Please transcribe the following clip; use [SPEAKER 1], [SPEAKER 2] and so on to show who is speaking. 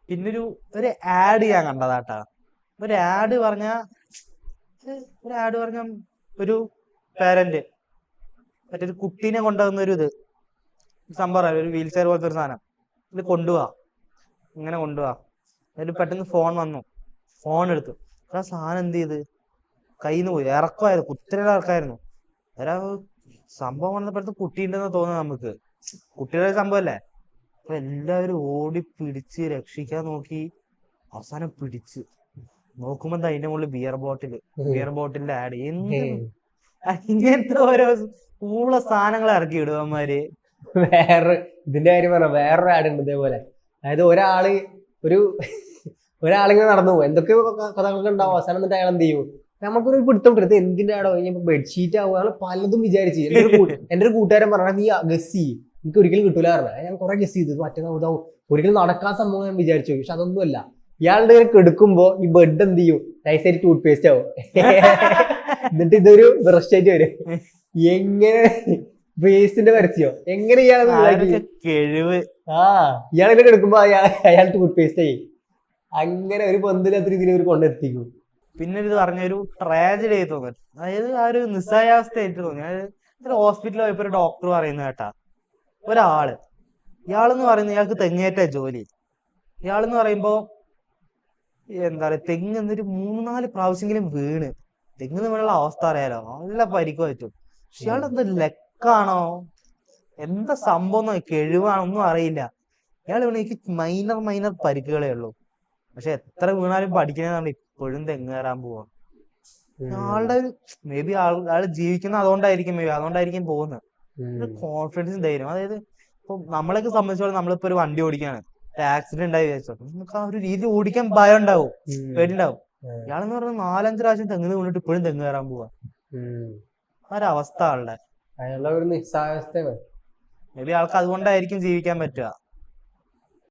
[SPEAKER 1] പിന്നൊരു ഒരു ആഡ് ഞാൻ കണ്ടതാട്ടാ. ഒരു ആഡ് പറഞ്ഞ ഒരു ആഡ് പറഞ്ഞ ഒരു പേരന്റ് മറ്റൊരു കുട്ടീനെ കൊണ്ടുവന്ന ഒരു സംഭവം, ഒരു വീൽ ചെയർ പോലത്തെ ഒരു സാധനം. ഇത് കൊണ്ടുപോവാ, ഇങ്ങനെ കൊണ്ടുപോവാ. എന്നിട്ട് പെട്ടെന്ന് ഫോൺ വന്നു, ഫോൺ എടുത്തു. ആ സാധനം എന്ത് ചെയ്ത് കയ്യിൽ നിന്ന് പോയി. ഇറക്കമായിരുന്നു, കുത്തിരി ഇറക്കായിരുന്നു. ഒരാ സംഭവം വന്നപ്പോഴത്തെ കുട്ടി ഉണ്ടെന്ന് തോന്നുന്നു നമുക്ക്. കുട്ടിയുടെ സംഭവം അല്ലേ. അപ്പൊ എല്ലാവരും ഓടി പിടിച്ച് രക്ഷിക്കാൻ നോക്കി. അവസാനം പിടിച്ച് നോക്കുമ്പോ അതിന്റെ മുകളിൽ ബിയർ ബോട്ടിലിന്റെ ആഡ്. എന്ത് ഇങ്ങനത്തെ ഓരോ ഊള സാധനങ്ങൾ ഇറക്കി ഇടുവന്മാര്.
[SPEAKER 2] വേറെ ഇതിന്റെ കാര്യം പറഞ്ഞ വേറൊരു ആഡ് ഉണ്ട് ഇതേപോലെ. അതായത് ഒരു ഒരാളിങ്ങനെ നടന്നു പോകും, എന്തൊക്കെയോ കഥകളൊക്കെ ഉണ്ടാവും. അവസാനം എന്നിട്ട് അയാൾ എന്ത് ചെയ്യും, നമുക്കൊരു പിടുത്തം കിട്ടുന്നത് എന്തിന്റെ ആടോ കഴിഞ്ഞപ്പോ ബെഡ്ഷീറ്റ് ആവുക. അയാൾ പലതും വിചാരിച്ച്. എന്റെ ഒരു കൂട്ടുകാരൻ പറഞ്ഞാൽ നീ ഗസ് ചെയ്യും, എനിക്ക് ഒരിക്കലും കിട്ടൂല പറഞ്ഞ. ഞാൻ കുറെ ഗസ് ചെയ്തു, മറ്റേതാവും ഒരിക്കലും നടക്കാൻ സംഭവം ഞാൻ വിചാരിച്ചു. പക്ഷെ അതൊന്നുമല്ല. ഇയാളുടെ കെടുക്കുമ്പോ ഈ ബെഡ് എന്ത് ചെയ്യും, നൈസായിട്ട് ടൂത്ത് പേസ്റ്റ് ആവും. എന്നിട്ട് ഇതൊരു ബ്രഷ് ആയിട്ട് വരും. എങ്ങനെ പേസ്റ്റിന്റെ പരസ്യോ എങ്ങനെ
[SPEAKER 1] കഴിവ്.
[SPEAKER 2] ഇയാളെ എടുക്കുമ്പോ അയാൾ ടൂത്ത് പേസ്റ്റ് ആയി. അങ്ങനെ ഒരു ബന്ധമില്ലാത്ത രീതിയിൽ ഇവർ കൊണ്ടെത്തിക്കും.
[SPEAKER 1] പിന്നെ ഇത് പറഞ്ഞൊരു ട്രാജഡി ആയി തോന്നുന്നു. അതായത് ആ ഒരു നിസ്സഹായാവസ്ഥ ആയിട്ട് തോന്നി. അതായത് ഹോസ്പിറ്റലിൽ പോയപ്പോ ഒരു ഡോക്ടർ പറയുന്ന കേട്ടാ, ഇയാളെന്ന് പറയുന്നത് ഇയാൾക്ക് തെങ്ങേറ്റ ജോലി. ഇയാളെന്ന് പറയുമ്പോ എന്താ പറയാ, തെങ്ങ് എന്നൊരു 3-4 പ്രാവശ്യമെങ്കിലും വീണ്. തെങ്ങിന് വീണുള്ള അവസ്ഥ അറിയാലോ, നല്ല പരിക്ക് പറ്റും. പക്ഷെ ഇയാളെന്താ ലെക്കാണോ എന്താ സംഭവം, കഴിവാണോ ഒന്നും അറിയില്ല. ഇയാൾ എനിക്ക് മൈനർ പരിക്കുകളേ ഉള്ളൂ. പക്ഷെ എത്ര വീണാലും പഠിക്കണതാണ് ഇപ്പോഴും തെങ്ങ് കയറാൻ പോവാ. ആളുടെ ഒരു മേ ബി ആള് ജീവിക്കുന്ന അതുകൊണ്ടായിരിക്കും പോകുന്നത്. കോൺഫിഡൻസും ധൈര്യം. അതായത് ഇപ്പൊ നമ്മളൊക്കെ സംബന്ധിച്ചോളം നമ്മളിപ്പോ ഒരു വണ്ടി ഓടിക്കാണ്, ആക്സിഡന്റ് ഉണ്ടായി വിചാരിച്ചോ, നമുക്ക് ആ ഒരു രീതി ഓടിക്കാൻ ഭയം ഉണ്ടാവും, പേടിണ്ടാവും. ഇയാളെന്ന് പറഞ്ഞാൽ 4-5 പ്രാവശ്യം തെങ്ങ് വീണിട്ട് ഇപ്പോഴും തെങ്ങ് കയറാൻ പോവാ. ആ ഒരു അവസ്ഥ ആളുടെ.
[SPEAKER 2] അയാളുടെ ഒരു നിസ്സാവസ്ഥയാണ്.
[SPEAKER 1] മേ ബി ആൾക്ക് അതുകൊണ്ടായിരിക്കും ജീവിക്കാൻ പറ്റുക.